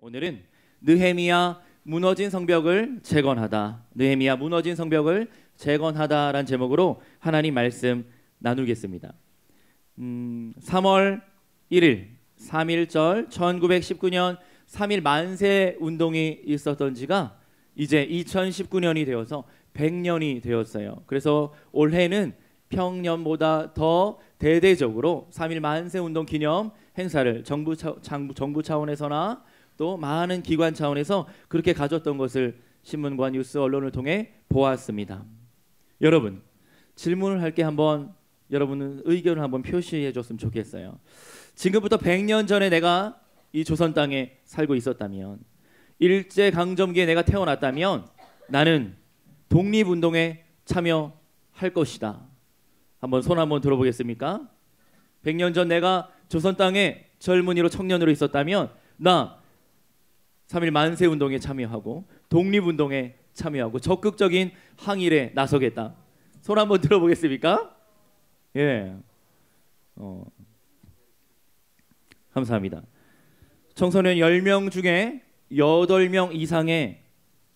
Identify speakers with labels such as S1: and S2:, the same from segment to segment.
S1: 오늘은 느헤미야 무너진 성벽을 재건하다. 느헤미야 무너진 성벽을 재건하다라는 제목으로 하나님 말씀 나누겠습니다. 3월 1일 3.1절 1919년 3.1 만세 운동이 있었던 지가 이제 2019년이 되어서 100년이 되었어요. 그래서 올해는 평년보다 더 대대적으로 3.1 만세 운동 기념 행사를 정부 차원에서나 또 많은 기관 차원에서 그렇게 가졌던 것을 신문과 뉴스 언론을 통해 보았습니다. 여러분, 질문을 할게 한번 여러분은 의견을 한번 표시해 줬으면 좋겠어요. 지금부터 100년 전에 내가 이 조선 땅에 살고 있었다면, 일제강점기에 내가 태어났다면 나는 독립운동에 참여할 것이다. 한번 손 한번 들어보겠습니까? 100년 전 내가 조선 땅에 젊은이로 청년으로 있었다면 나 3.1 만세 운동에 참여하고 독립운동에 참여하고 적극적인 항일에 나서겠다. 손 한번 들어보겠습니까? 예. 감사합니다. 청소년 10명 중에 8명 이상의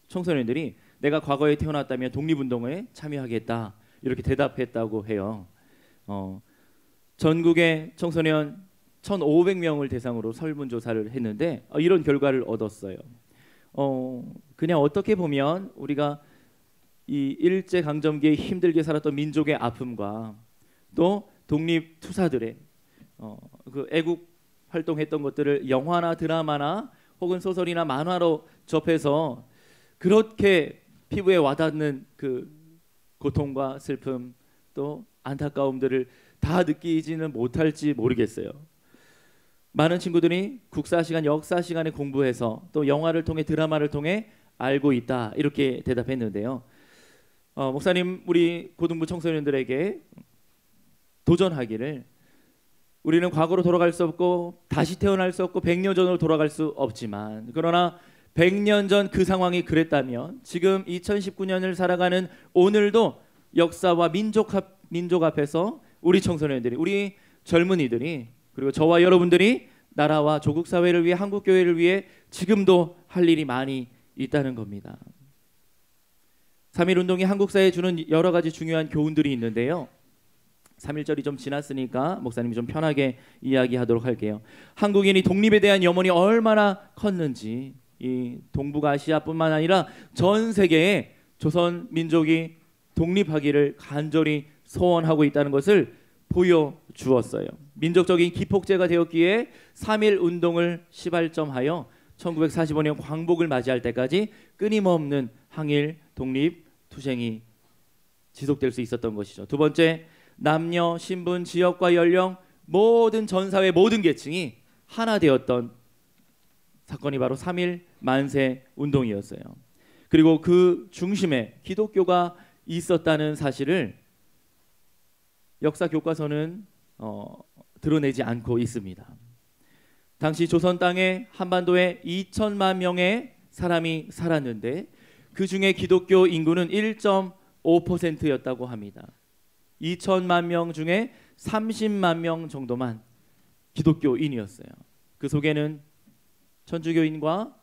S1: 청소년들이 내가 과거에 태어났다면 독립운동에 참여하겠다 이렇게 대답했다고 해요. 전국의 청소년 1,500명을 대상으로 설문조사를 했는데 이런 결과를 얻었어요. 그냥 어떻게 보면 우리가 이 일제강점기에 힘들게 살았던 민족의 아픔과 또 독립투사들의 그 애국 활동했던 것들을 영화나 드라마나 혹은 소설이나 만화로 접해서 그렇게 피부에 와닿는 그 고통과 슬픔 또 안타까움들을 다 느끼지는 못할지 모르겠어요. 많은 친구들이 국사 시간, 역사 시간에 공부해서 또 영화를 통해 드라마를 통해 알고 있다 이렇게 대답했는데요. 목사님 우리 고등부 청소년들에게 도전하기를 우리는 과거로 돌아갈 수 없고 다시 태어날 수 없고 100년 전으로 돌아갈 수 없지만 그러나 100년 전 그 상황이 그랬다면 지금 2019년을 살아가는 오늘도 역사와 민족 앞에서 우리 청소년들이 우리 젊은이들이 그리고 저와 여러분들이 나라와 조국 사회를 위해 한국 교회를 위해 지금도 할 일이 많이 있다는 겁니다. 3.1 운동이 한국 사회에 주는 여러 가지 중요한 교훈들이 있는데요. 3.1절이 좀 지났으니까 목사님이 좀 편하게 이야기하도록 할게요. 한국인이 독립에 대한 염원이 얼마나 컸는지 이 동북아시아뿐만 아니라 전 세계에 조선 민족이 독립하기를 간절히 소원하고 있다는 것을 보여주었어요. 민족적인 기폭제가 되었기에 3.1 운동을 시발점하여 1945년 광복을 맞이할 때까지 끊임없는 항일, 독립, 투쟁이 지속될 수 있었던 것이죠. 두 번째, 남녀, 신분, 지역과 연령 모든 전 사회 모든 계층이 하나 되었던 사건이 바로 3.1 만세 운동이었어요. 그리고 그 중심에 기독교가 있었다는 사실을 역사 교과서는 드러내지 않고 있습니다. 당시 조선 땅에 한반도에 2천만 명의 사람이 살았는데 그 중에 기독교 인구는 1.5%였다고 합니다. 2천만 명 중에 30만 명 정도만 기독교인이었어요. 그 속에는 천주교인과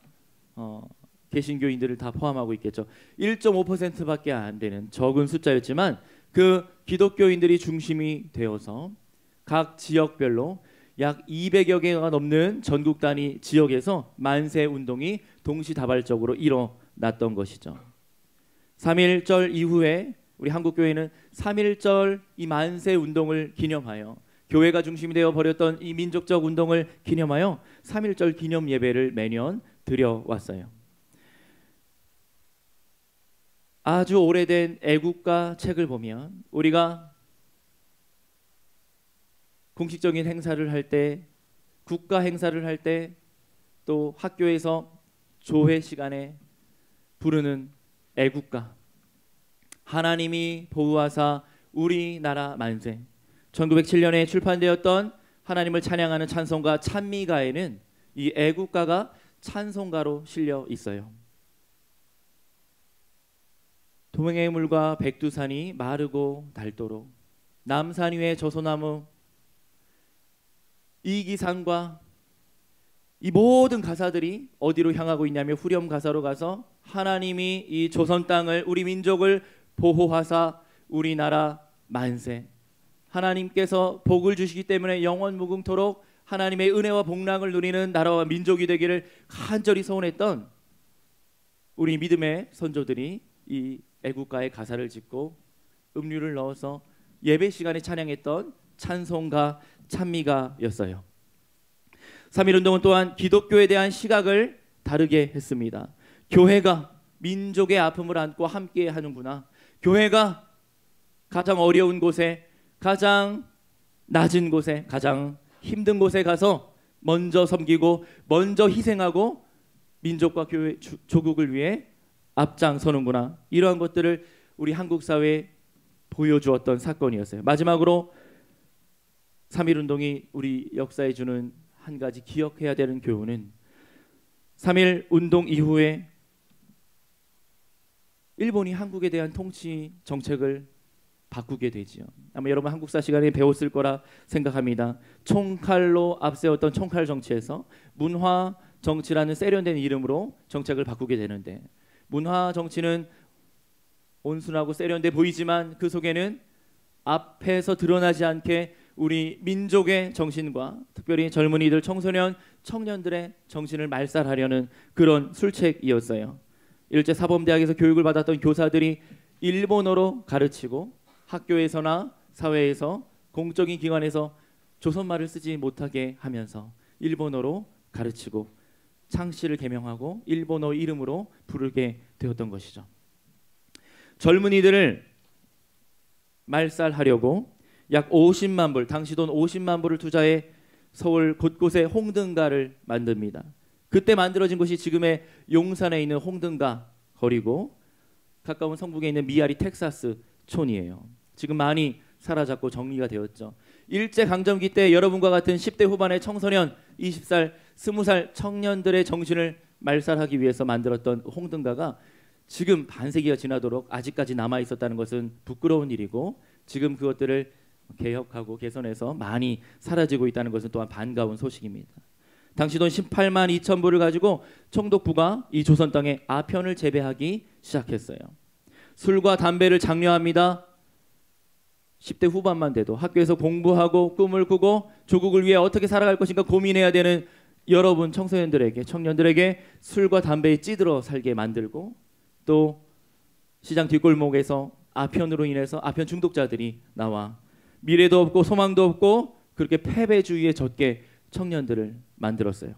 S1: 개신교인들을 다 포함하고 있겠죠. 1.5%밖에 안 되는 적은 숫자였지만 그 기독교인들이 중심이 되어서 각 지역별로 약 200여 개가 넘는 전국 단위 지역에서 만세 운동이 동시다발적으로 일어났던 것이죠. 3.1절 이후에 우리 한국교회는 3.1절 이 만세 운동을 기념하여 교회가 중심이 되어 버렸던 이 민족적 운동을 기념하여 3.1절 기념 예배를 매년 드려왔어요. 아주 오래된 애국가 책을 보면 우리가 공식적인 행사를 할 때, 국가 행사를 할 때, 또 학교에서 조회 시간에 부르는 애국가 하나님이 보호하사 우리나라 만세 1907년에 출판되었던 하나님을 찬양하는 찬송가 찬미가에는 이 애국가가 찬송가로 실려 있어요. 동해의 물과 백두산이 마르고 닳도록 남산 위에 저소나무 이기산과 이 모든 가사들이 어디로 향하고 있냐면 후렴 가사로 가서 하나님이 이 조선 땅을 우리 민족을 보호하사 우리나라 만세, 하나님께서 복을 주시기 때문에 영원 무궁토록 하나님의 은혜와 복락을 누리는 나라와 민족이 되기를 간절히 소원했던 우리 믿음의 선조들이 이 애국가의 가사를 짓고 음류를 넣어서 예배 시간에 찬양했던 찬송가 찬미가였어요. 3.1운동은 또한 기독교에 대한 시각을 다르게 했습니다. 교회가 민족의 아픔을 안고 함께 하는구나. 교회가 가장 어려운 곳에, 가장 낮은 곳에, 가장 힘든 곳에 가서 먼저 섬기고 먼저 희생하고 민족과 교회, 조국을 위해 앞장서는구나. 이러한 것들을 우리 한국 사회에 보여주었던 사건이었어요. 마지막으로 3.1운동이 우리 역사에 주는 한 가지 기억해야 되는 교훈은 3.1운동 이후에 일본이 한국에 대한 통치 정책을 바꾸게 되지요. 아마 여러분 한국사 시간에 배웠을 거라 생각합니다. 총칼로 앞세웠던 총칼 정치에서 문화 정치라는 세련된 이름으로 정책을 바꾸게 되는데, 문화 정치는 온순하고 세련돼 보이지만 그 속에는 앞에서 드러나지 않게 우리 민족의 정신과 특별히 젊은이들, 청소년, 청년들의 정신을 말살하려는 그런 술책이었어요. 일제사범대학에서 교육을 받았던 교사들이 일본어로 가르치고 학교에서나 사회에서 공적인 기관에서 조선말을 쓰지 못하게 하면서 일본어로 가르치고 창씨를 개명하고 일본어 이름으로 부르게 되었던 것이죠. 젊은이들을 말살하려고 약 50만 불, 당시 돈 50만 불을 투자해 서울 곳곳에 홍등가를 만듭니다. 그때 만들어진 곳이 지금의 용산에 있는 홍등가 거리고 가까운 성북에 있는 미아리 텍사스 촌이에요. 지금 많이 사라졌고 정리가 되었죠. 일제강점기 때 여러분과 같은 10대 후반의 청소년, 20살, 20살 청년들의 정신을 말살하기 위해서 만들었던 홍등가가 지금 반세기가 지나도록 아직까지 남아있었다는 것은 부끄러운 일이고, 지금 그것들을 개혁하고 개선해서 많이 사라지고 있다는 것은 또한 반가운 소식입니다. 당시 돈 18만 2천 불을 가지고 총독부가 이 조선 땅에 아편을 재배하기 시작했어요. 술과 담배를 장려합니다. 10대 후반만 돼도 학교에서 공부하고 꿈을 꾸고 조국을 위해 어떻게 살아갈 것인가 고민해야 되는 여러분 청소년들에게, 청년들에게 술과 담배에 찌들어 살게 만들고, 또 시장 뒷골목에서 아편으로 인해서 아편 중독자들이 나와 미래도 없고 소망도 없고 그렇게 패배주의에 젖게 청년들을 만들었어요.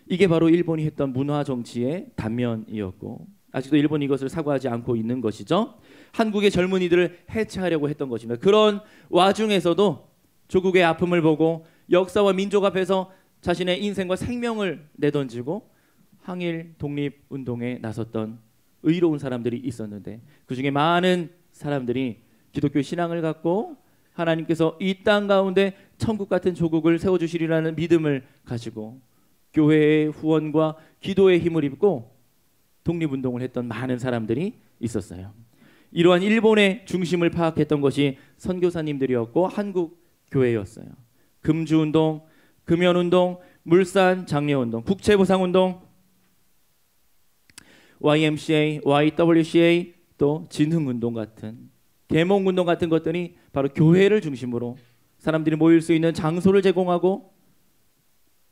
S1: 이게 바로 일본이 했던 문화 정치의 단면이었고, 아직도 일본이 이것을 사과하지 않고 있는 것이죠. 한국의 젊은이들을 해체하려고 했던 것입니다. 그런 와중에서도 조국의 아픔을 보고 역사와 민족 앞에서 자신의 인생과 생명을 내던지고 항일 독립운동에 나섰던 의로운 사람들이 있었는데, 그중에 많은 사람들이 기독교 신앙을 갖고 하나님께서 이 땅 가운데 천국 같은 조국을 세워주시리라는 믿음을 가지고 교회의 후원과 기도의 힘을 입고 독립운동을 했던 많은 사람들이 있었어요. 이러한 일본의 중심을 파악했던 것이 선교사님들이었고 한국 교회였어요. 금주운동, 금연운동, 물산 장려운동, 국채보상운동, YMCA, YWCA, 또 진흥운동 같은, 계몽운동 같은 것들이 바로 교회를 중심으로 사람들이 모일 수 있는 장소를 제공하고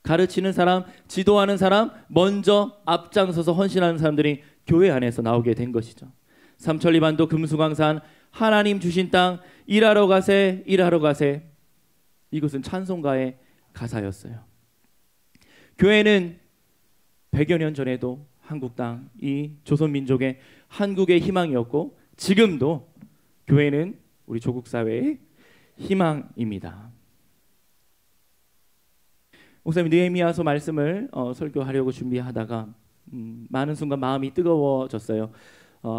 S1: 가르치는 사람, 지도하는 사람, 먼저 앞장서서 헌신하는 사람들이 교회 안에서 나오게 된 것이죠. 삼천리반도 금수강산, 하나님 주신 땅, 일하러 가세, 일하러 가세. 이것은 찬송가의 가사였어요. 교회는 100여 년 전에도 한국 땅, 이 조선민족의 한국의 희망이었고 지금도 교회는 우리 조국 사회의 희망입니다. 목사님 느헤미야서 말씀을 설교하려고 준비하다가 많은 순간 마음이 뜨거워졌어요.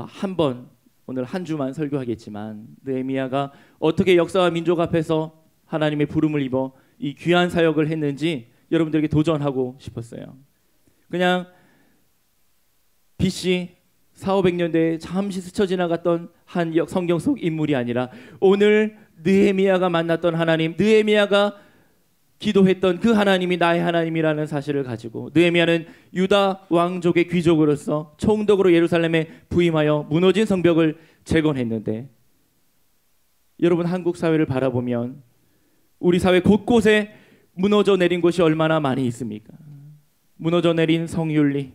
S1: 한번 오늘 한 주만 설교하겠지만 느헤미야가 어떻게 역사와 민족 앞에서 하나님의 부름을 입어 이 귀한 사역을 했는지 여러분들에게 도전하고 싶었어요. 그냥 BC 400~500년대에 잠시 스쳐 지나갔던 한 성경 속 인물이 아니라 오늘 느헤미야가 만났던 하나님, 느헤미야가 기도했던 그 하나님이 나의 하나님이라는 사실을 가지고 느헤미야는 유다 왕족의 귀족으로서 총독으로 예루살렘에 부임하여 무너진 성벽을 재건했는데, 여러분 한국 사회를 바라보면 우리 사회 곳곳에 무너져 내린 곳이 얼마나 많이 있습니까? 무너져 내린 성윤리,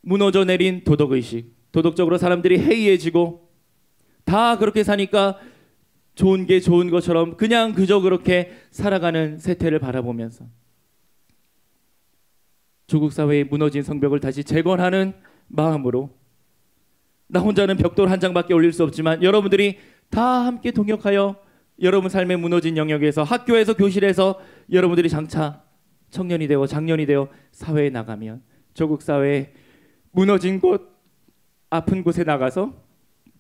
S1: 무너져 내린 도덕의식, 도덕적으로 사람들이 해이해지고 다 그렇게 사니까 좋은 게 좋은 것처럼 그냥 그저 그렇게 살아가는 세태를 바라보면서 조국 사회의 무너진 성벽을 다시 재건하는 마음으로, 나 혼자는 벽돌 한 장밖에 올릴 수 없지만 여러분들이 다 함께 동역하여 여러분 삶의 무너진 영역에서, 학교에서, 교실에서 여러분들이 장차 청년이 되고 장년이 되어 사회에 나가면 조국 사회의 무너진 곳, 아픈 곳에 나가서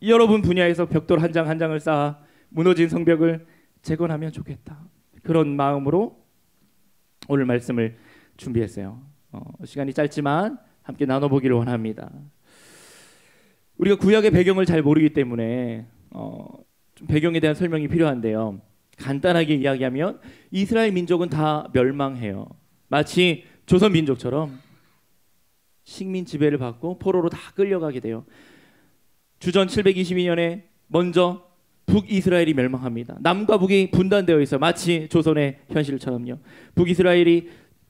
S1: 여러분 분야에서 벽돌 한 장 한 장을 쌓아 무너진 성벽을 재건하면 좋겠다. 그런 마음으로 오늘 말씀을 준비했어요. 시간이 짧지만 함께 나눠보기를 원합니다. 우리가 구약의 배경을 잘 모르기 때문에 좀 배경에 대한 설명이 필요한데요. 간단하게 이야기하면 이스라엘 민족은 다 멸망해요. 마치 조선 민족처럼 식민 지배를 받고 포로로 다 끌려가게 돼요. 주전 722년에 먼저 북이스라엘이 멸망합니다. 남과 북이 분단되어 있어 마치 조선의 현실처럼요. 북이스라엘이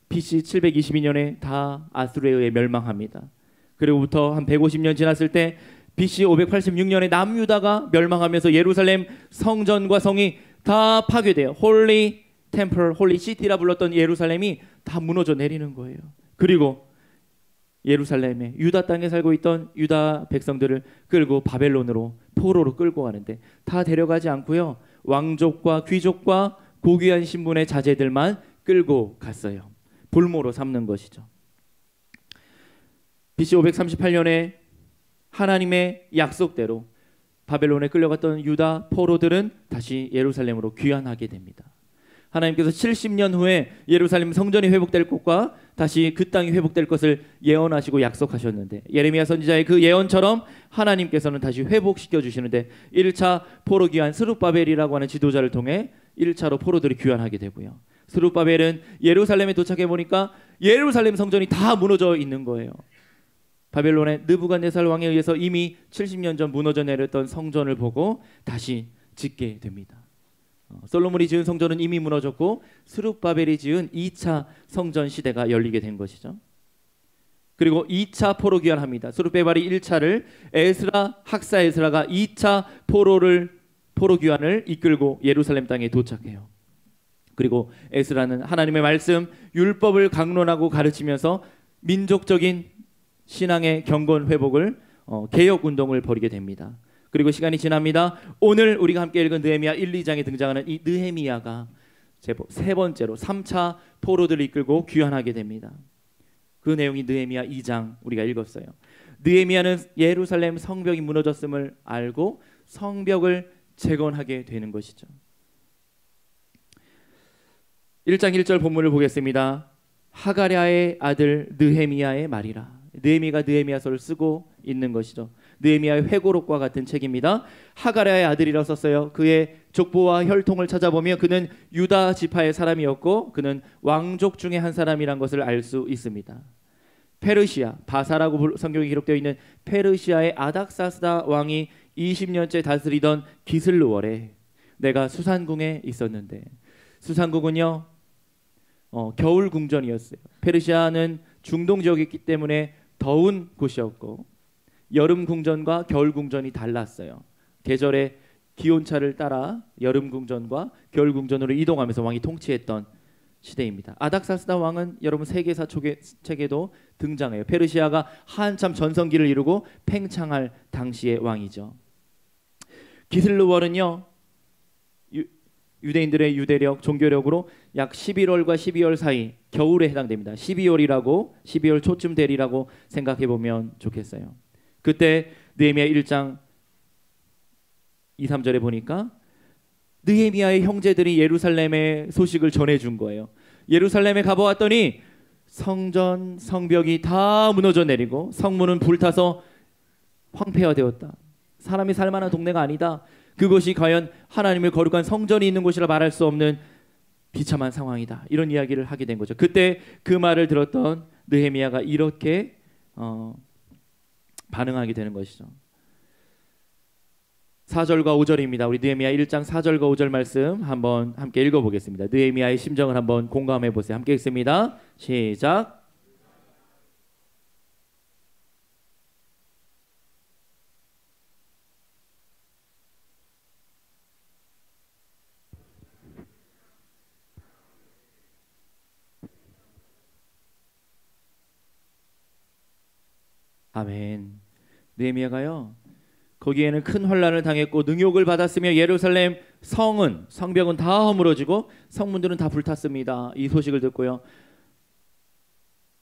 S1: BC 722년에 다 아수르에 의해 멸망합니다. 그리고부터 한 150년 지났을 때 BC 586년에 남유다가 멸망하면서 예루살렘 성전과 성이 다 파괴돼요. 홀리 템플, 홀리 시티라 불렀던 예루살렘이 다 무너져 내리는 거예요. 그리고 예루살렘에 유다 땅에 살고 있던 유다 백성들을 끌고 바벨론으로 포로로 끌고 가는데 다 데려가지 않고요. 왕족과 귀족과 고귀한 신분의 자제들만 끌고 갔어요. 볼모로 삼는 것이죠. BC 538년에 하나님의 약속대로 바벨론에 끌려갔던 유다 포로들은 다시 예루살렘으로 귀환하게 됩니다. 하나님께서 70년 후에 예루살렘 성전이 회복될 것과 다시 그 땅이 회복될 것을 예언하시고 약속하셨는데, 예레미야 선지자의 그 예언처럼 하나님께서는 다시 회복시켜 주시는데 1차 포로 귀환 스룹바벨이라고 하는 지도자를 통해 1차로 포로들이 귀환하게 되고요. 스룹바벨은 예루살렘에 도착해 보니까 예루살렘 성전이 다 무너져 있는 거예요. 바벨론의 느부갓네살 왕에 의해서 이미 70년 전 무너져 내렸던 성전을 보고 다시 짓게 됩니다. 솔로몬이 지은 성전은 이미 무너졌고 스룹바벨이 지은 2차 성전 시대가 열리게 된 것이죠. 그리고 2차 포로 귀환합니다. 스룹바벨이 1차를, 에스라 학사 에스라가 2차 포로 귀환을 이끌고 예루살렘 땅에 도착해요. 그리고 에스라는 하나님의 말씀, 율법을 강론하고 가르치면서 민족적인 신앙의 경건 회복을 개혁 운동을 벌이게 됩니다. 그리고 시간이 지납니다. 오늘 우리가 함께 읽은 느헤미야 1, 2장에 등장하는 이 느헤미야가 세 번째로 3차 포로들을 이끌고 귀환하게 됩니다. 그 내용이 느헤미야 2장 우리가 읽었어요. 느헤미야는 예루살렘 성벽이 무너졌음을 알고 성벽을 재건하게 되는 것이죠. 1장 1절 본문을 보겠습니다. 하가랴의 아들 느헤미야의 말이라. 느헤미야가 느헤미야서를 쓰고 있는 것이죠. 느헤미야의 회고록과 같은 책입니다. 하가랴의 아들이라 썼어요. 그의 족보와 혈통을 찾아보면 그는 유다 지파의 사람이었고 그는 왕족 중에 한 사람이란 것을 알 수 있습니다. 페르시아, 바사라고 성경에 기록되어 있는 페르시아의 아닥사스다 왕이 20년째 다스리던 기슬루월에 내가 수산궁에 있었는데, 수산궁은요 겨울 궁전이었어요. 페르시아는 중동 지역이기 때문에 더운 곳이었고 여름 궁전과 겨울 궁전이 달랐어요. 계절의 기온차를 따라 여름 궁전과 겨울 궁전으로 이동하면서 왕이 통치했던 시대입니다. 아닥사스다 왕은 여러분 세계사 책에도 등장해요. 페르시아가 한참 전성기를 이루고 팽창할 당시의 왕이죠. 기슬루월은요 유대인들의 유대력, 종교력으로 약 11월과 12월 사이 겨울에 해당됩니다. 12월 초쯤 되리라고 생각해 보면 좋겠어요. 그때 느헤미야 1장 2, 3절에 보니까 느헤미야의 형제들이 예루살렘의 소식을 전해준 거예요. 예루살렘에 가보았더니 성전, 성벽이 다 무너져 내리고 성문은 불타서 황폐화되었다. 사람이 살만한 동네가 아니다. 그것이 과연 하나님의 거룩한 성전이 있는 곳이라 말할 수 없는 비참한 상황이다. 이런 이야기를 하게 된 거죠. 그때 그 말을 들었던 느헤미야가 이렇게 반응하게 되는 것이죠. 4절과 5절입니다. 우리 느헤미야 1장 4절과 5절 말씀 한번 함께 읽어보겠습니다. 느헤미야의 심정을 한번 공감해 보세요. 함께 읽습니다. 시작. 아멘. 느헤미야가요, 거기에는 큰 환난을 당했고 능욕을 받았으며 예루살렘 성벽은 다 허물어지고 성문들은 다 불탔습니다. 이 소식을 듣고요,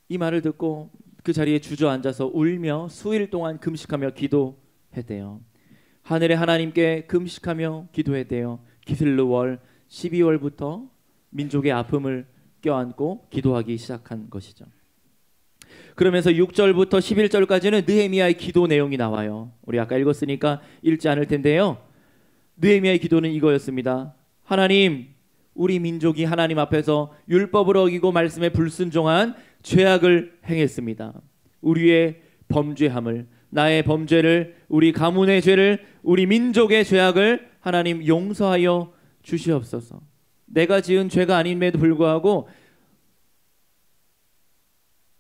S1: 이 말을 듣고 그 자리에 주저앉아서 울며 수일 동안 금식하며 기도했대요. 하늘의 하나님께 금식하며 기도했대요. 기슬르월 12월부터 민족의 아픔을 껴안고 기도하기 시작한 것이죠. 그러면서 6절부터 11절까지는 느헤미야의 기도 내용이 나와요. 우리 아까 읽었으니까 읽지 않을 텐데요. 느헤미야의 기도는 이거였습니다. 하나님, 우리 민족이 하나님 앞에서 율법을 어기고 말씀에 불순종한 죄악을 행했습니다. 우리의 범죄함을, 나의 범죄를, 우리 가문의 죄를, 우리 민족의 죄악을 하나님 용서하여 주시옵소서. 내가 지은 죄가 아님에도 불구하고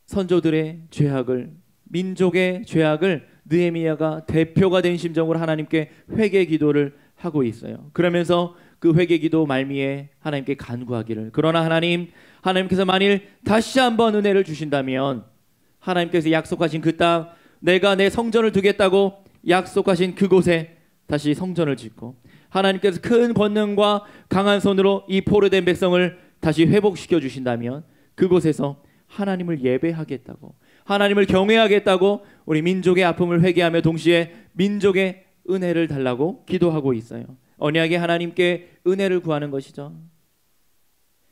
S1: 선조들의 죄악을, 민족의 죄악을 느헤미야가 대표가 된 심정으로 하나님께 회개 기도를 하고 있어요. 그러면서 그 회개 기도 말미에 하나님께 간구하기를, 그러나 하나님께서 만일 다시 한번 은혜를 주신다면 하나님께서 약속하신 그 땅, 내가 내 성전을 두겠다고 약속하신 그곳에 다시 성전을 짓고 하나님께서 큰 권능과 강한 손으로 이 포로된 백성을 다시 회복시켜 주신다면 그곳에서 하나님을 예배하겠다고, 하나님을 경외하겠다고 우리 민족의 아픔을 회개하며 동시에 민족의 은혜를 달라고 기도하고 있어요. 언약의 하나님께 은혜를 구하는 것이죠.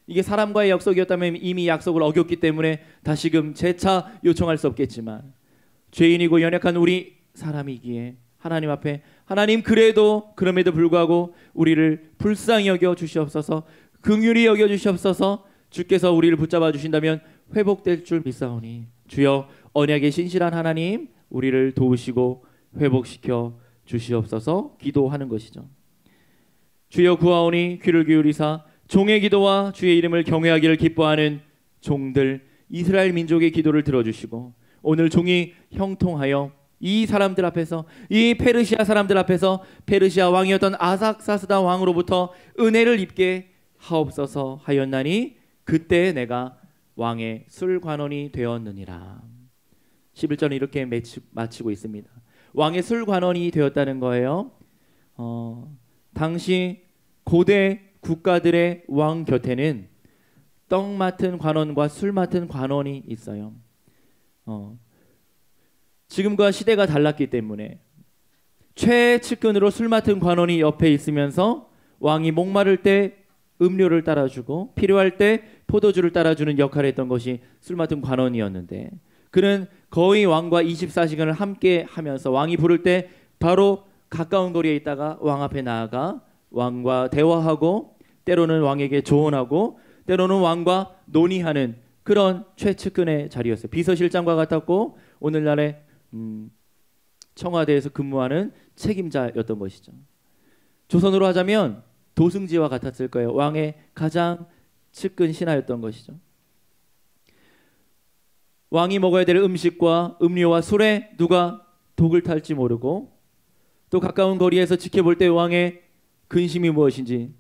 S1: 이게 사람과의 약속이었다면 이미 약속을 어겼기 때문에 다시금 재차 요청할 수 없겠지만, 죄인이고 연약한 우리 사람이기에 하나님 앞에, 하나님 그럼에도 불구하고 우리를 불쌍히 여겨 주시옵소서, 긍휼히 여겨 주시옵소서, 주께서 우리를 붙잡아 주신다면 회복될 줄 믿사오니 주여 언약의 신실한 하나님, 우리를 도우시고 회복시켜 주시옵소서 기도하는 것이죠. 주여 구하오니 귀를 기울이사 종의 기도와 주의 이름을 경외하기를 기뻐하는 종들 이스라엘 민족의 기도를 들어주시고, 오늘 종이 형통하여 이 사람들 앞에서, 이 페르시아 사람들 앞에서 페르시아 왕이었던 아삭사스다 왕으로부터 은혜를 입게 하옵소서 하였나니 그때 내가 왕의 술관원이 되었느니라. 11절은 이렇게 마치고 있습니다. 왕의 술관원이 되었다는 거예요. 당시 고대 국가들의 왕 곁에는 떡 맡은 관원과 술 맡은 관원이 있어요. 지금과 시대가 달랐기 때문에 최측근으로 술 맡은 관원이 옆에 있으면서 왕이 목마를 때 음료를 따라주고 필요할 때 포도주를 따라주는 역할을 했던 것이 술 맡은 관원이었는데, 그는 거의 왕과 24시간을 함께 하면서 왕이 부를 때 바로 가까운 거리에 있다가 왕 앞에 나아가 왕과 대화하고, 때로는 왕에게 조언하고, 때로는 왕과 논의하는 그런 최측근의 자리였어요. 비서실장과 같았고 오늘날의 청와대에서 근무하는 책임자였던 것이죠. 조선으로 하자면 도승지와 같았을 거예요. 왕의 가장 측근 신하였던 것이죠. 왕이 먹어야 될 음식과 음료와 술에 누가 독을 탈지 모르고, 또 가까운 거리에서 지켜볼 때 왕의 근심이 무엇인지,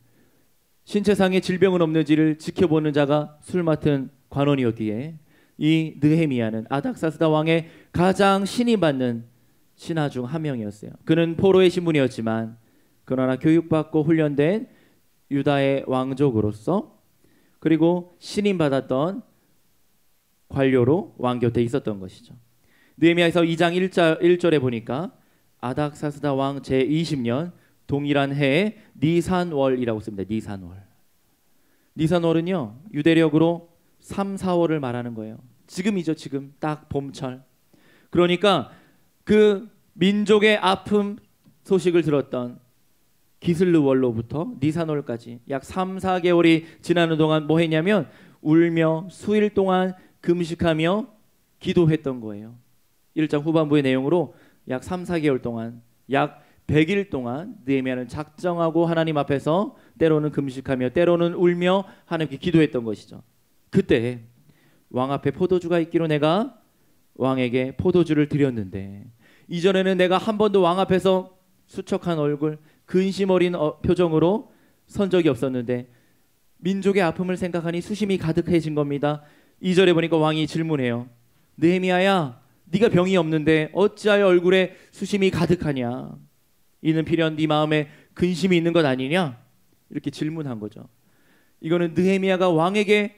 S1: 신체상의 질병은 없는지를 지켜보는 자가 술 맡은 관원이었기에 이 느헤미야는 아닥사스다 왕의 가장 신임받는 신하 중 한 명이었어요. 그는 포로의 신분이었지만 그러나 교육받고 훈련된 유다의 왕족으로서, 그리고 신임받았던 관료로 왕 곁에 있었던 것이죠. 느헤미야에서 2장 1절에 보니까 아닥사스다 왕 제20년 동일한 해에 니산월이라고 씁니다. 니산월은요 유대력으로 3, 4월을 말하는 거예요. 지금이죠. 지금 딱 봄철. 그러니까 그 민족의 아픔 소식을 들었던 기슬르월로부터 니사놀까지 약 3, 4개월이 지나는 동안 뭐 했냐면 울며 수일 동안 금식하며 기도했던 거예요. 1장 후반부의 내용으로 약 3, 4개월 동안 약 100일 동안 느헤미야는 작정하고 하나님 앞에서 때로는 금식하며 때로는 울며 하나님께 기도했던 것이죠. 그때 왕 앞에 포도주가 있기로 내가 왕에게 포도주를 드렸는데 이전에는 내가 한 번도 왕 앞에서 수척한 얼굴 근심 어린 표정으로 선 적이 없었는데 민족의 아픔을 생각하니 수심이 가득해진 겁니다. 2절에 보니까 왕이 질문해요. 느헤미야야, 네가 병이 없는데 어찌하여 얼굴에 수심이 가득하냐? 이는 필연 네 마음에 근심이 있는 것 아니냐? 이렇게 질문한 거죠. 이거는 느헤미야가 왕에게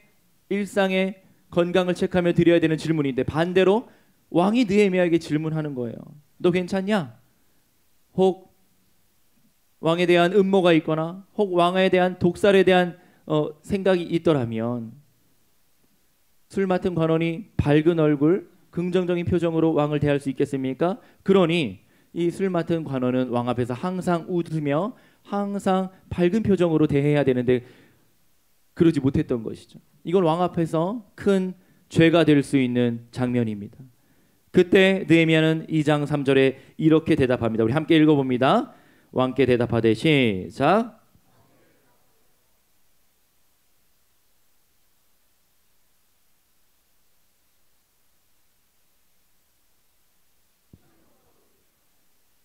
S1: 일상의 건강을 체크하며 드려야 되는 질문인데 반대로 왕이 느헤미야에게 질문하는 거예요. 너 괜찮냐? 혹 왕에 대한 음모가 있거나 혹 왕에 대한 독살에 대한 생각이 있더라면 술 맡은 관원이 밝은 얼굴 긍정적인 표정으로 왕을 대할 수 있겠습니까? 그러니 이 술 맡은 관원은 왕 앞에서 항상 웃으며 항상 밝은 표정으로 대해야 되는데 그러지 못했던 것이죠. 이건 왕 앞에서 큰 죄가 될 수 있는 장면입니다. 그때 느헤미야는 2장 3절에 이렇게 대답합니다. 우리 함께 읽어봅니다. 왕께 대답하되 시작.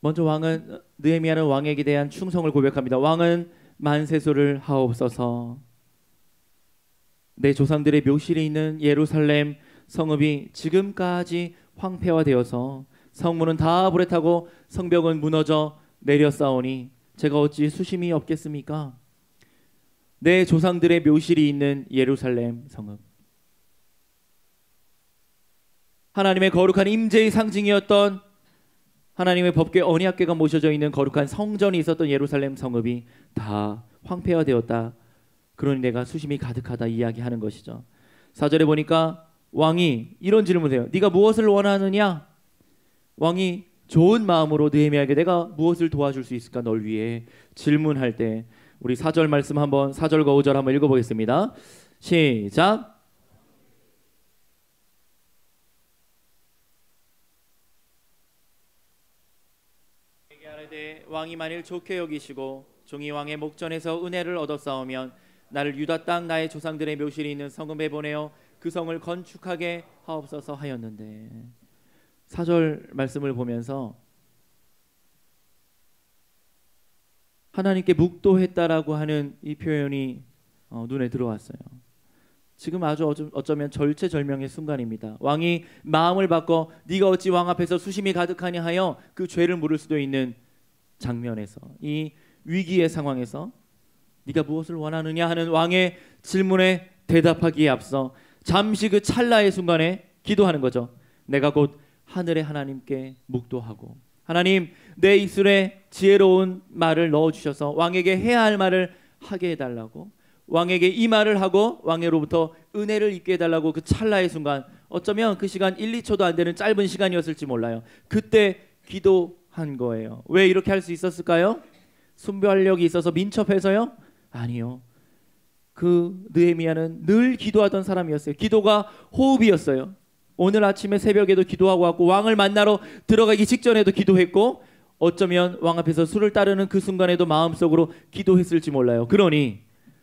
S1: 먼저 느헤미야는 왕에게 대한 충성을 고백합니다. 왕은 만세소를 하옵소서. 내 조상들의 묘실이 있는 예루살렘 성읍이 지금까지 황폐화되어서 성문은 다 불에 타고 성벽은 무너져 내렸사오니 제가 어찌 수심이 없겠습니까? 내 조상들의 묘실이 있는 예루살렘 성읍, 하나님의 거룩한 임재의 상징이었던 하나님의 법궤 언약궤가 모셔져 있는 거룩한 성전이 있었던 예루살렘 성읍이 다 황폐화되었다. 그러니 내가 수심이 가득하다 이야기하는 것이죠. 4절에 보니까 왕이 이런 질문을 해요. 네가 무엇을 원하느냐? 왕이 좋은 마음으로 느헤미야에게 내가 무엇을 도와줄 수 있을까 널 위해 질문할 때 우리 4절 말씀 한번 4절과 5절 한번 읽어보겠습니다. 시작. 왕이 만일 좋게 여기시고 종이 왕의 목전에서 은혜를 얻었사오면 나를 유다 땅 나의 조상들의 묘실이 있는 성읍에 보내어 그 성을 건축하게 하옵소서 하였는데 4절 말씀을 보면서 하나님께 묵도했다라고 하는 이 표현이 눈에 들어왔어요. 지금 아주 어쩌면 절체절명의 순간입니다. 왕이 마음을 바꿔 네가 어찌 왕 앞에서 수심이 가득하냐 하여 그 죄를 물을 수도 있는 장면에서 이 위기의 상황에서 네가 무엇을 원하느냐 하는 왕의 질문에 대답하기에 앞서 잠시 그 찰나의 순간에 기도하는 거죠. 내가 곧 하늘의 하나님께 묵도하고 하나님 내 입술에 지혜로운 말을 넣어주셔서 왕에게 해야 할 말을 하게 해달라고 왕에게 이 말을 하고 왕으로부터 은혜를 입게 해달라고 그 찰나의 순간 어쩌면 그 시간 1, 2초도 안 되는 짧은 시간이었을지 몰라요. 그때 기도한 거예요. 왜 이렇게 할 수 있었을까요? 순발력이 있어서 민첩해서요? 아니요. 그 느헤미야는 늘 기도하던 사람이었어요. 기도가 호흡이었어요. 오늘 아침에 새벽에도 기도하고 왔고 왕을 만나러 들어가기 직전에도 기도했고 어쩌면 왕 앞에서 술을 따르는 그 순간에도 마음속으로 기도했을지 몰라요. 그러니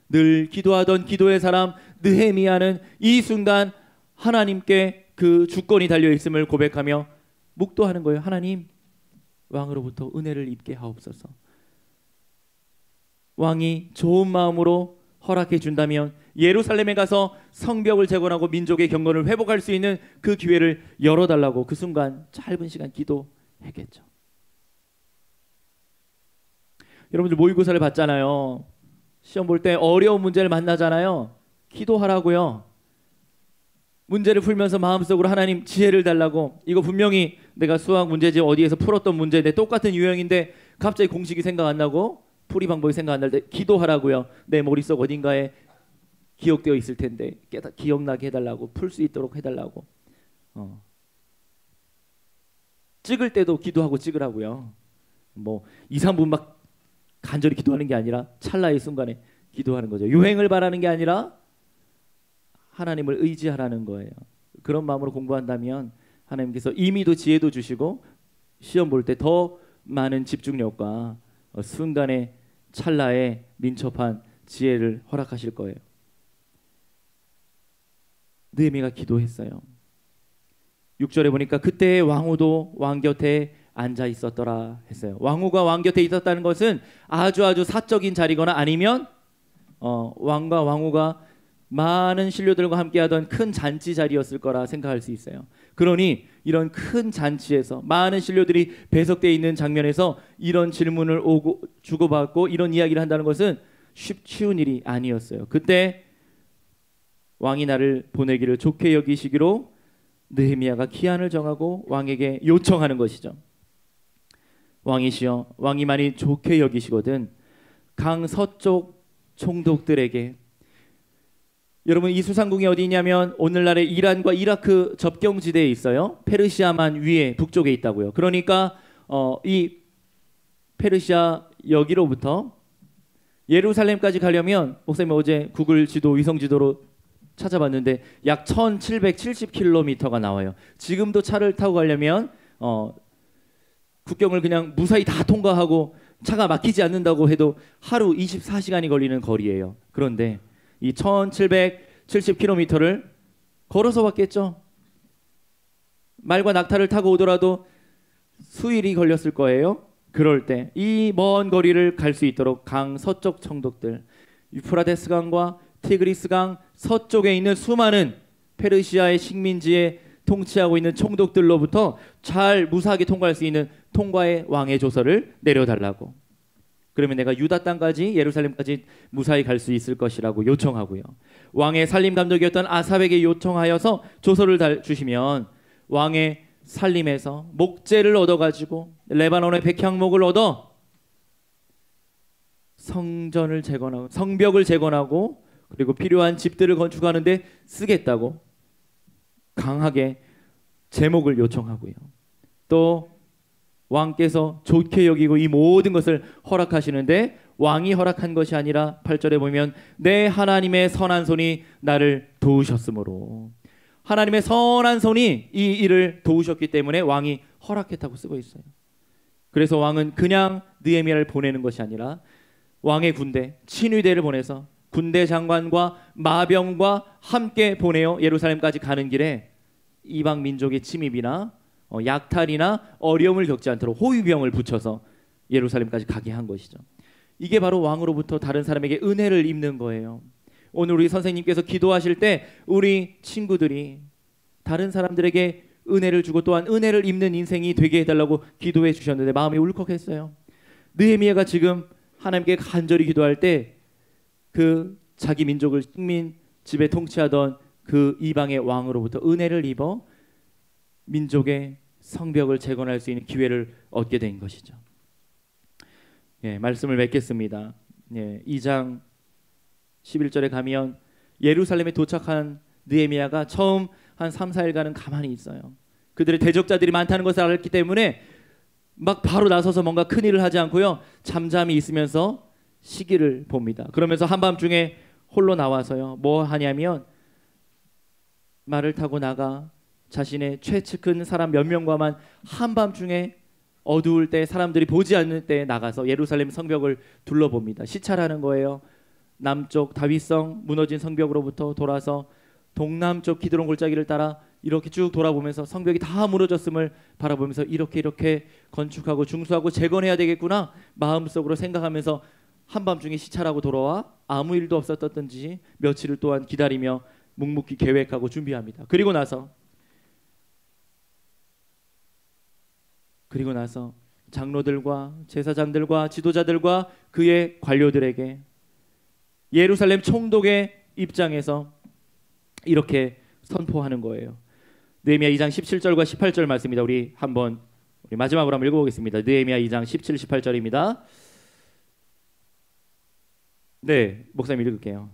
S1: 늘 기도하던 기도의 사람 느헤미야는 이 순간 하나님께 그 주권이 달려있음을 고백하며 묵도하는 거예요. 하나님 왕으로부터 은혜를 입게 하옵소서. 왕이 좋은 마음으로 허락해 준다면 예루살렘에 가서 성벽을 재건하고 민족의 경건을 회복할 수 있는 그 기회를 열어달라고 그 순간 짧은 시간 기도했겠죠. 여러분들 모의고사를 받잖아요. 시험 볼 때 어려운 문제를 만나잖아요. 기도하라고요. 문제를 풀면서 마음속으로 하나님 지혜를 달라고. 이거 분명히 내가 수학 문제집 어디에서 풀었던 문제인데 똑같은 유형인데 갑자기 공식이 생각 안 나고 풀이 방법이 생각 안 날 때 기도하라고요. 내 머릿속 어딘가에 기억되어 있을 텐데 기억나게 해달라고, 풀 수 있도록 해달라고. 찍을 때도 기도하고 찍으라고요. 뭐 2, 3분 막 간절히 기도하는 게 아니라 찰나의 순간에 기도하는 거죠. 유행을 바라는 게 아니라 하나님을 의지하라는 거예요. 그런 마음으로 공부한다면 하나님께서 임의도 지혜도 주시고 시험 볼 때 더 많은 집중력과 순간의 찰나의 민첩한 지혜를 허락하실 거예요. 느헤미야가 기도했어요. 6절에 보니까 그때 왕후도 왕 곁에 앉아 있었더라 했어요. 왕후가 왕 곁에 있었다는 것은 아주 사적인 자리거나 아니면 왕과 왕후가 많은 신료들과 함께하던 큰 잔치 자리였을 거라 생각할 수 있어요. 그러니 이런 큰 잔치에서 많은 신료들이 배석되어 있는 장면에서 이런 질문을 주고받고 이런 이야기를 한다는 것은 쉬운 일이 아니었어요. 그때 왕이 나를 보내기를 좋게 여기시기로 느헤미야가 기한을 정하고 왕에게 요청하는 것이죠. 왕이시여, 왕이 많이 좋게 여기시거든 강 서쪽 총독들에게, 여러분 이 수상궁이 어디 있냐면 오늘날의 이란과 이라크 접경지대에 있어요. 페르시아만 위에 북쪽에 있다고요. 그러니까 이 페르시아 여기로부터 예루살렘까지 가려면, 목사님 어제 구글 지도 위성 지도로 찾아봤는데 약 1770km가 나와요. 지금도 차를 타고 가려면 국경을 그냥 무사히 다 통과하고 차가 막히지 않는다고 해도 하루 24시간이 걸리는 거리예요. 그런데 이 1770km를 걸어서 왔겠죠. 말과 낙타를 타고 오더라도 수일이 걸렸을 거예요. 그럴 때 이 먼 거리를 갈 수 있도록 강 서쪽 총독들, 유프라데스 강과 티그리스 강 서쪽에 있는 수많은 페르시아의 식민지에 통치하고 있는 총독들로부터 잘 무사하게 통과할 수 있는 통과의 왕의 조서를 내려달라고. 그러면 내가 유다 땅까지 예루살렘까지 무사히 갈 수 있을 것이라고 요청하고요. 왕의 살림 감독이었던 아삽에게 요청하여서 조서를 주시면 왕의 살림에서 목재를 얻어가지고 레바논의 백향목을 얻어 성전을 재건하고 성벽을 재건하고 그리고 필요한 집들을 건축하는데 쓰겠다고 강하게 제목을 요청하고요. 또 왕께서 좋게 여기고 이 모든 것을 허락하시는데 왕이 허락한 것이 아니라 8절에 보면 내 하나님의 선한 손이 나를 도우셨으므로, 하나님의 선한 손이 이 일을 도우셨기 때문에 왕이 허락했다고 쓰고 있어요. 그래서 왕은 그냥 느헤미야를 보내는 것이 아니라 왕의 군대 친위대를 보내서 군대 장관과 마병과 함께 보내어 예루살렘까지 가는 길에 이방 민족의 침입이나 약탈이나 어려움을 겪지 않도록 호위병을 붙여서 예루살렘까지 가게 한 것이죠. 이게 바로 왕으로부터 다른 사람에게 은혜를 입는 거예요. 오늘 우리 선생님께서 기도하실 때 우리 친구들이 다른 사람들에게 은혜를 주고 또한 은혜를 입는 인생이 되게 해달라고 기도해 주셨는데 마음이 울컥했어요. 느헤미야가 지금 하나님께 간절히 기도할 때 그 자기 민족을 식민 지배 통치하던 그 이방의 왕으로부터 은혜를 입어 민족의 성벽을 재건할 수 있는 기회를 얻게 된 것이죠. 예, 말씀을 맺겠습니다. 예, 2장 11절에 가면 예루살렘에 도착한 느헤미야가 처음 한 3, 4일간은 가만히 있어요. 그들의 대적자들이 많다는 것을 알았기 때문에 막 바로 나서서 뭔가 큰일을 하지 않고요, 잠잠히 있으면서 시기를 봅니다. 그러면서 한밤중에 홀로 나와서요, 뭐 하냐면 말을 타고 나가 자신의 최측근 사람 몇 명과만 한밤중에 어두울 때 사람들이 보지 않는 때 나가서 예루살렘 성벽을 둘러봅니다. 시찰하는 거예요. 남쪽 다윗성 무너진 성벽으로부터 돌아서 동남쪽 기드론 골짜기를 따라 이렇게 쭉 돌아보면서 성벽이 다 무너졌음을 바라보면서 이렇게 건축하고 중수하고 재건해야 되겠구나 마음속으로 생각하면서 한밤중에 시찰하고 돌아와 아무 일도 없었던지 며칠을 또한 기다리며 묵묵히 계획하고 준비합니다. 그리고 나서 장로들과 제사장들과 지도자들과 그의 관료들에게 예루살렘 총독의 입장에서 이렇게 선포하는 거예요. 느헤미야 2장 17절과 18절 말씀입니다. 우리 마지막으로 한번 읽어보겠습니다. 느헤미야 2장 17, 18절입니다. 네, 목사님 읽을게요.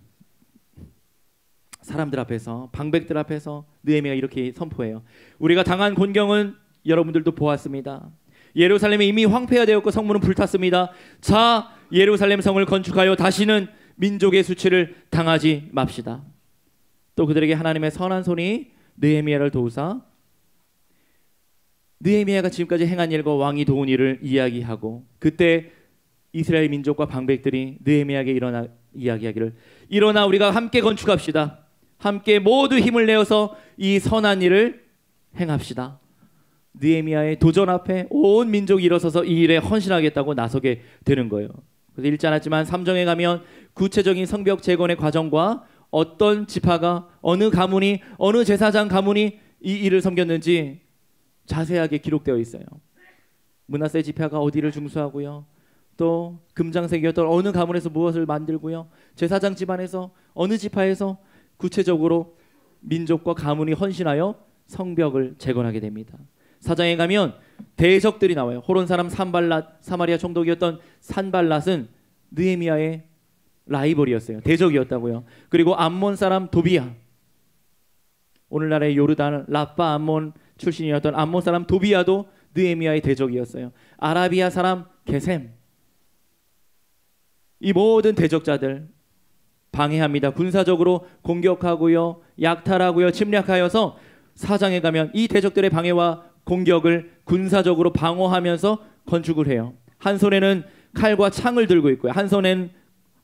S1: 사람들 앞에서, 방백들 앞에서 느헤미야가 이렇게 선포해요. 우리가 당한 곤경은 여러분들도 보았습니다. 예루살렘이 이미 황폐화되었고 성문은 불탔습니다. 자, 예루살렘 성을 건축하여 다시는 민족의 수치를 당하지 맙시다. 또 그들에게 하나님의 선한 손이 느헤미야를 도우사 느헤미야가 지금까지 행한 일과 왕이 도운 일을 이야기하고, 그때 이스라엘 민족과 방백들이 느헤미야에게 일어나 이야기하기를, 일어나 우리가 함께 건축합시다. 함께 모두 힘을 내어서 이 선한 일을 행합시다. 느헤미야의 도전 앞에 온 민족이 일어서서 이 일에 헌신하겠다고 나서게 되는 거예요. 그래서 읽지 않았지만 3장에 가면 구체적인 성벽 재건의 과정과 어떤 지파가, 어느 가문이, 어느 제사장 가문이 이 일을 섬겼는지 자세하게 기록되어 있어요. 므낫세 지파가 어디를 중수하고요, 또 금장색이었던 어느 가문에서 무엇을 만들고요, 제사장 집안에서 어느 지파에서 구체적으로 민족과 가문이 헌신하여 성벽을 재건하게 됩니다. 4장에 가면 대적들이 나와요. 호론 사람 산발랏, 사마리아 총독이었던 산발랏은 느헤미야의 라이벌이었어요. 대적이었다고요. 그리고 암몬 사람 도비야, 오늘날의 요르단 라빠 암몬 출신이었던 암몬 사람 도비야도 느헤미야의 대적이었어요. 아라비아 사람 게셈, 이 모든 대적자들 방해합니다. 군사적으로 공격하고요, 약탈하고요, 침략하여서 4장에 가면 이 대적들의 방해와 공격을 군사적으로 방어하면서 건축을 해요. 한 손에는 칼과 창을 들고 있고요, 한 손에는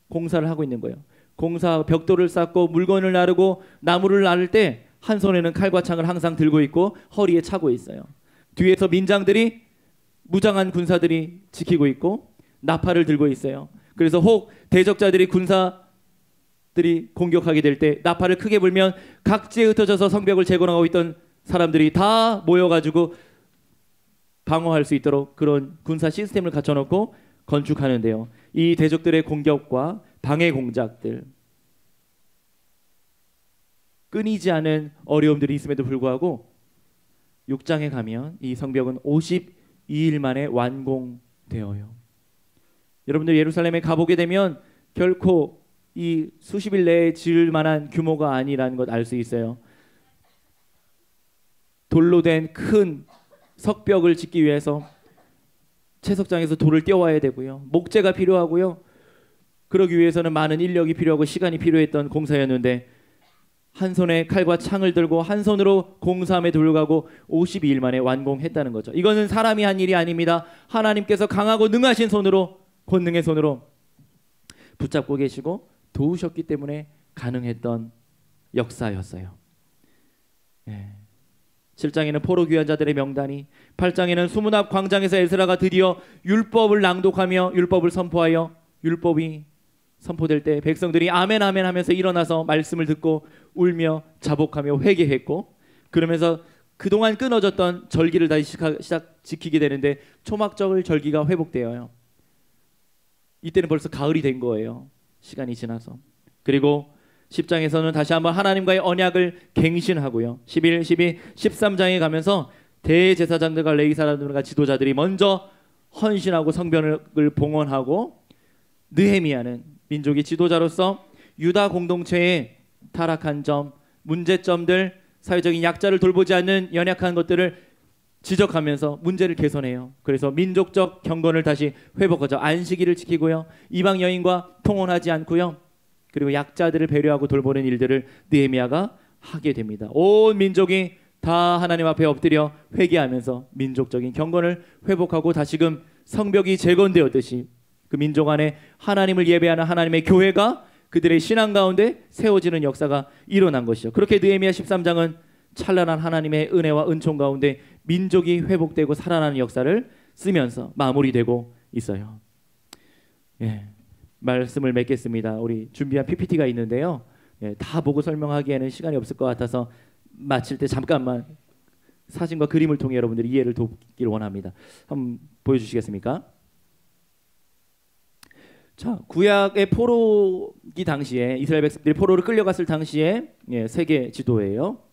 S1: 공사를 하고 있는 거예요. 공사 벽돌을 쌓고 물건을 나르고 나무를 나를 때 한 손에는 칼과 창을 항상 들고 있고 허리에 차고 있어요. 뒤에서 민장들이, 무장한 군사들이 지키고 있고 나팔을 들고 있어요. 그래서 혹 대적자들이, 군사들이 공격하게 될 때 나팔을 크게 불면 각지에 흩어져서 성벽을 재건하고 있던 사람들이 다 모여가지고 방어할 수 있도록 그런 군사 시스템을 갖춰놓고 건축하는데요. 이 대적들의 공격과 방해 공작들, 끊이지 않은 어려움들이 있음에도 불구하고 6장에 가면 이 성벽은 52일 만에 완공되어요. 여러분들 예루살렘에 가보게 되면 결코 이 수십일 내에 지을 만한 규모가 아니라는 것 알 수 있어요. 돌로 된 큰 석벽을 짓기 위해서 채석장에서 돌을 떼어와야 되고요, 목재가 필요하고요, 그러기 위해서는 많은 인력이 필요하고 시간이 필요했던 공사였는데 한 손에 칼과 창을 들고 한 손으로 공사함에 들어가고 52일 만에 완공했다는 거죠. 이거는 사람이 한 일이 아닙니다. 하나님께서 강하고 능하신 손으로, 권능의 손으로 붙잡고 계시고 도우셨기 때문에 가능했던 역사였어요. 7장에는 포로 귀환 자들의 명단이, 8장에는 수문 앞 광장에서 에스라가 드디어 율법을 낭독하며 율법을 선포하여, 율법이 선포될 때 백성들이 아멘 아멘 하면서 일어나서 말씀을 듣고 울며 자복하며 회개했고, 그러면서 그동안 끊어졌던 절기를 다시 지키게 되는데 초막절 절기가 회복되어요. 이때는 벌써 가을이 된 거예요, 시간이 지나서. 그리고 10장에서는 다시 한번 하나님과의 언약을 갱신하고요, 11, 12, 13장에 가면서 대제사장들과 레위 사람들과 지도자들이 먼저 헌신하고 성벽을 봉헌하고, 느헤미야는 민족의 지도자로서 유다 공동체의 타락한 점, 문제점들, 사회적인 약자를 돌보지 않는 연약한 것들을 지적하면서 문제를 개선해요. 그래서 민족적 경건을 다시 회복하죠. 안식일을 지키고요, 이방 여인과 통혼하지 않고요, 그리고 약자들을 배려하고 돌보는 일들을 느헤미야가 하게 됩니다. 온 민족이 다 하나님 앞에 엎드려 회개하면서 민족적인 경건을 회복하고 다시금 성벽이 재건되었듯이 그 민족 안에 하나님을 예배하는 하나님의 교회가 그들의 신앙 가운데 세워지는 역사가 일어난 것이죠. 그렇게 느헤미야 13장은 찬란한 하나님의 은혜와 은총 가운데 민족이 회복되고 살아나는 역사를 쓰면서 마무리되고 있어요. 말씀을 맺겠습니다. 우리 준비한 PPT가 있는데요, 다 보고 설명하기에는 시간이 없을 것 같아서 마칠 때 잠깐만 사진과 그림을 통해 여러분들이 이해를 돕기를 원합니다. 한번 보여주시겠습니까? 자, 구약의 포로기 당시에 이스라엘 백성들이 포로를 끌려갔을 당시에 세계 지도예요.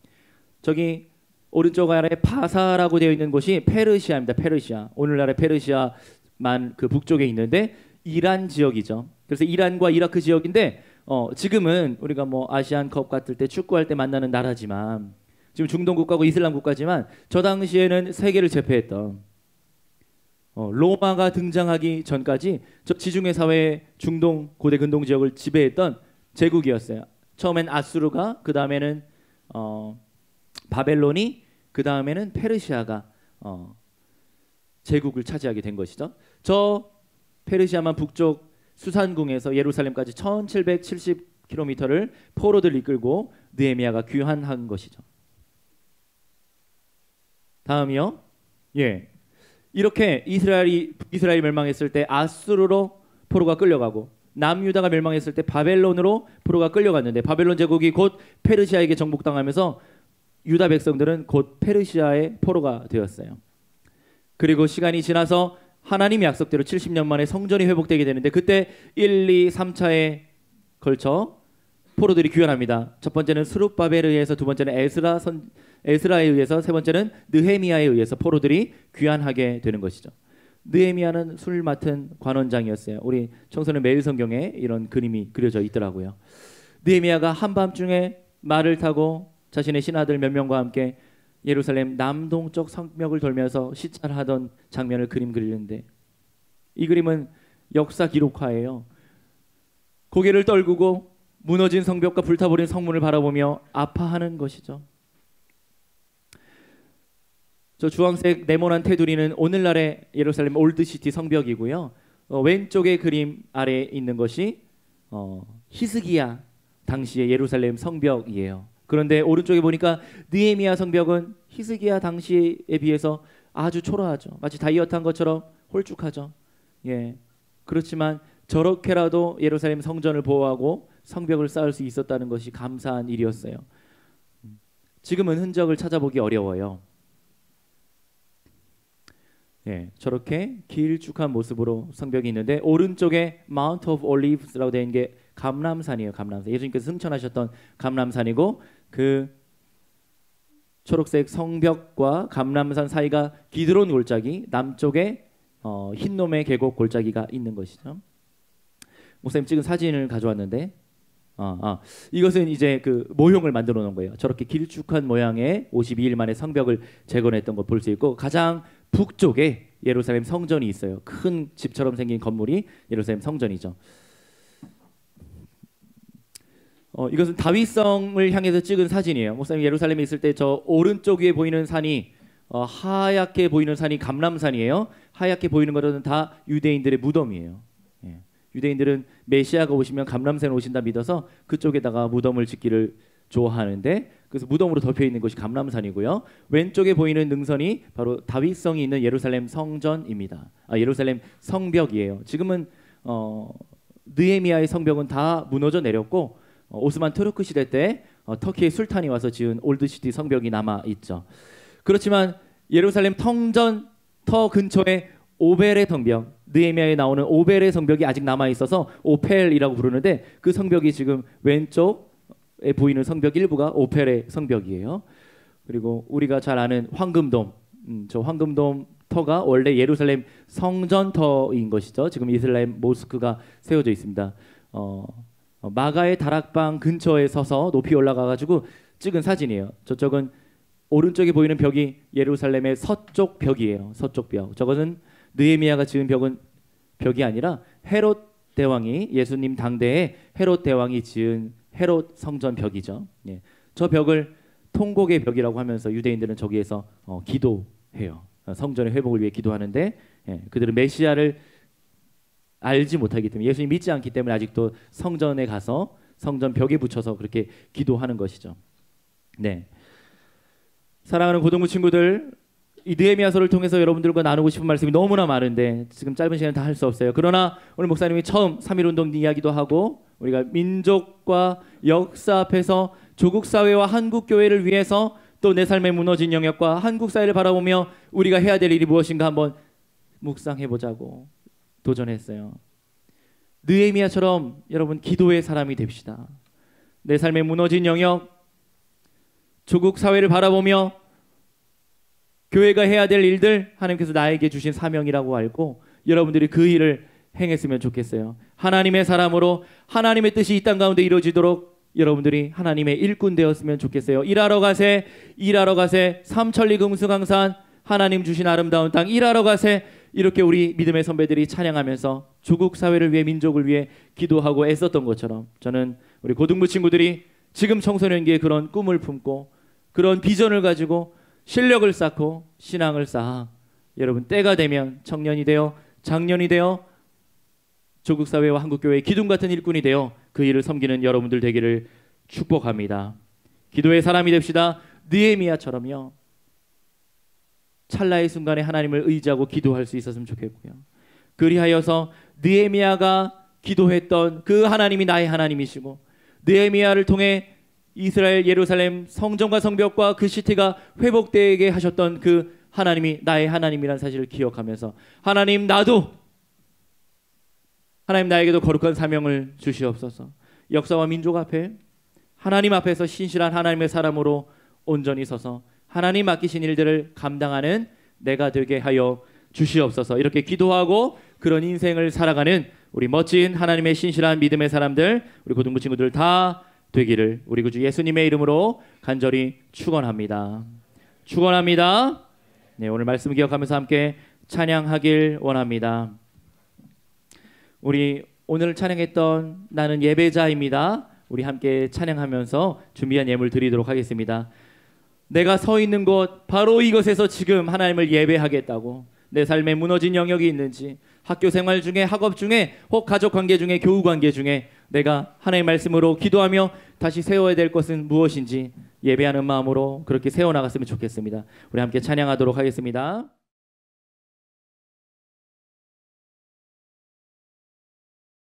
S1: 저기 오른쪽 아래 파사라고 되어 있는 곳이 페르시아입니다. 페르시아. 오늘날의 페르시아만 그 북쪽에 있는데 이란 지역이죠. 그래서 이란과 이라크 지역인데 지금은 우리가 뭐 아시안컵 같을 때 축구할 때 만나는 나라지만, 지금 중동 국가고 이슬람 국가지만 저 당시에는 세계를 제패했던 로마가 등장하기 전까지 저 지중해 사회의 중동 고대 근동 지역을 지배했던 제국이었어요. 처음엔 아수르가, 그 다음에는 바벨론이, 그 다음에는 페르시아가 제국을 차지하게 된 것이죠. 저 페르시아만 북쪽 수산궁에서 예루살렘까지 1770km를 포로들 이끌고 느헤미야가 귀환한 것이죠. 다음이요. 예. 이렇게 이스라엘이 멸망했을 때 아수르로 포로가 끌려가고, 남유다가 멸망했을 때 바벨론으로 포로가 끌려갔는데, 바벨론 제국이 곧 페르시아에게 정복당하면서 유다 백성들은 곧 페르시아의 포로가 되었어요. 그리고 시간이 지나서 하나님의 약속대로 70년 만에 성전이 회복되게 되는데, 그때 1, 2, 3차에 걸쳐 포로들이 귀환합니다. 첫 번째는 스룹바벨에 의해서, 두 번째는 에스라에 의해서, 세 번째는 느헤미야에 의해서 포로들이 귀환하게 되는 것이죠. 느헤미야는 술 맡은 관원장이었어요. 우리 청소년 매일 성경에 이런 그림이 그려져 있더라고요. 느헤미야가 한밤중에 말을 타고 자신의 신하들 몇 명과 함께 예루살렘 남동쪽 성벽을 돌면서 시찰을 하던 장면을 그림 그리는데, 이 그림은 역사 기록화예요. 고개를 떨구고 무너진 성벽과 불타버린 성문을 바라보며 아파하는 것이죠. 저 주황색 네모난 테두리는 오늘날의 예루살렘 올드시티 성벽이고요. 왼쪽의 그림 아래에 있는 것이 히스기야 당시의 예루살렘 성벽이에요. 그런데 오른쪽에 보니까 느헤미야 성벽은 히스기야 당시에 비해서 아주 초라하죠. 마치 다이어트한 것처럼 홀쭉하죠. 예. 그렇지만 저렇게라도 예루살렘 성전을 보호하고 성벽을 쌓을 수 있었다는 것이 감사한 일이었어요. 지금은 흔적을 찾아보기 어려워요. 예, 저렇게 길쭉한 모습으로 성벽이 있는데, 오른쪽에 Mount of Olives라고 되어 있는 게 감람산이에요. 감람산. 예수님께서 승천하셨던 감람산이고, 그 초록색 성벽과 감람산 사이가 기드론 골짜기, 남쪽에 흰놈의 계곡 골짜기가 있는 것이죠. 목사님 찍은 사진을 가져왔는데, 이것은 이제 그 모형을 만들어 놓은 거예요. 저렇게 길쭉한 모양의 52일 만에 성벽을 재건했던 걸 볼 수 있고, 가장 북쪽에 예루살렘 성전이 있어요. 큰 집처럼 생긴 건물이 예루살렘 성전이죠. 이것은 다윗성을 향해서 찍은 사진이에요. 목사님 예루살렘에 있을 때 저 오른쪽 위에 보이는 산이 하얗게 보이는 산이 감람산이에요. 하얗게 보이는 것은 다 유대인들의 무덤이에요. 예. 유대인들은 메시아가 오시면 감람산 오신다 믿어서 그쪽에다가 무덤을 짓기를 좋아하는데, 그래서 무덤으로 덮여 있는 것이 감람산이고요. 왼쪽에 보이는 능선이 바로 다윗성이 있는 예루살렘 성전입니다. 예루살렘 성벽이에요. 지금은 느헤미야의 성벽은 다 무너져 내렸고, 오스만 투르크 시대 때 터키의 술탄이 와서 지은 올드시티 성벽이 남아 있죠. 그렇지만 예루살렘 성전터 근처에 오벨의 성벽, 느헤미야에 나오는 오벨의 성벽이 아직 남아 있어서 오펠이라고 부르는데, 그 성벽이 지금 왼쪽에 보이는 성벽 일부가 오펠의 성벽이에요. 그리고 우리가 잘 아는 황금돔, 저 황금돔 터가 원래 예루살렘 성전터인 것이죠. 지금 이슬람 모스크가 세워져 있습니다. 마가의 다락방 근처에 서서 높이 올라가가지고 찍은 사진이에요. 저쪽은 오른쪽에 보이는 벽이 예루살렘의 서쪽 벽이에요. 서쪽 벽. 저것은 느헤미야가 지은 벽이 아니라 헤롯 대왕이, 예수님 당대에 헤롯 대왕이 지은 헤롯 성전 벽이죠. 예. 저 벽을 통곡의 벽이라고 하면서 유대인들은 저기에서 기도해요. 성전의 회복을 위해 기도하는데, 예. 그들은 메시아를 알지 못하기 때문에, 예수님 믿지 않기 때문에 아직도 성전에 가서 성전 벽에 붙여서 그렇게 기도하는 것이죠. 네. 사랑하는 고등부 친구들, 이 느헤미야서를 통해서 여러분들과 나누고 싶은 말씀이 너무나 많은데 지금 짧은 시간에 다 할 수 없어요. 그러나 오늘 목사님이 처음 3.1운동 이야기도 하고, 우리가 민족과 역사 앞에서 조국 사회와 한국 교회를 위해서, 또 내 삶의 무너진 영역과 한국 사회를 바라보며 우리가 해야 될 일이 무엇인가 한번 묵상해 보자고 도전했어요. 느헤미야처럼 여러분 기도의 사람이 됩시다. 내 삶의 무너진 영역, 조국 사회를 바라보며 교회가 해야 될 일들, 하나님께서 나에게 주신 사명이라고 알고 여러분들이 그 일을 행했으면 좋겠어요. 하나님의 사람으로 하나님의 뜻이 이 땅 가운데 이루어지도록 여러분들이 하나님의 일꾼 되었으면 좋겠어요. 일하러 가세, 일하러 가세. 삼천리 금수강산 하나님 주신 아름다운 땅 일하러 가세. 이렇게 우리 믿음의 선배들이 찬양하면서 조국 사회를 위해 민족을 위해 기도하고 애썼던 것처럼 저는 우리 고등부 친구들이 지금 청소년기에 그런 꿈을 품고 그런 비전을 가지고 실력을 쌓고 신앙을 쌓아 여러분 때가 되면 청년이 되어 장년이 되어 조국 사회와 한국 교회의 기둥 같은 일꾼이 되어 그 일을 섬기는 여러분들 되기를 축복합니다. 기도의 사람이 됩시다. 느헤미야처럼요. 찰나의 순간에 하나님을 의지하고 기도할 수 있었으면 좋겠고요. 그리하여서 느헤미야가 기도했던 그 하나님이 나의 하나님이시고 느헤미야를 통해 이스라엘 예루살렘 성전과 성벽과 그 시티가 회복되게 하셨던 그 하나님이 나의 하나님이라는 사실을 기억하면서 하나님 나에게도 거룩한 사명을 주시옵소서. 역사와 민족 앞에 하나님 앞에서 신실한 하나님의 사람으로 온전히 서서 하나님 맡기신 일들을 감당하는 내가 되게 하여 주시옵소서. 이렇게 기도하고 그런 인생을 살아가는 우리 멋진 하나님의 신실한 믿음의 사람들, 우리 고등부 친구들 다 되기를 우리 구주 예수님의 이름으로 간절히 축원합니다. 축원합니다. 네, 오늘 말씀 기억하면서 함께 찬양하길 원합니다. 우리 오늘 찬양했던 나는 예배자입니다. 우리 함께 찬양하면서 준비한 예물 드리도록 하겠습니다. 내가 서 있는 곳 바로 이것에서 지금 하나님을 예배하겠다고 내 삶에 무너진 영역이 있는지 학교 생활 중에 학업 중에 혹 가족 관계 중에 교우 관계 중에 내가 하나님의 말씀으로 기도하며 다시 세워야 될 것은 무엇인지 예배하는 마음으로 그렇게 세워나갔으면 좋겠습니다. 우리 함께 찬양하도록 하겠습니다.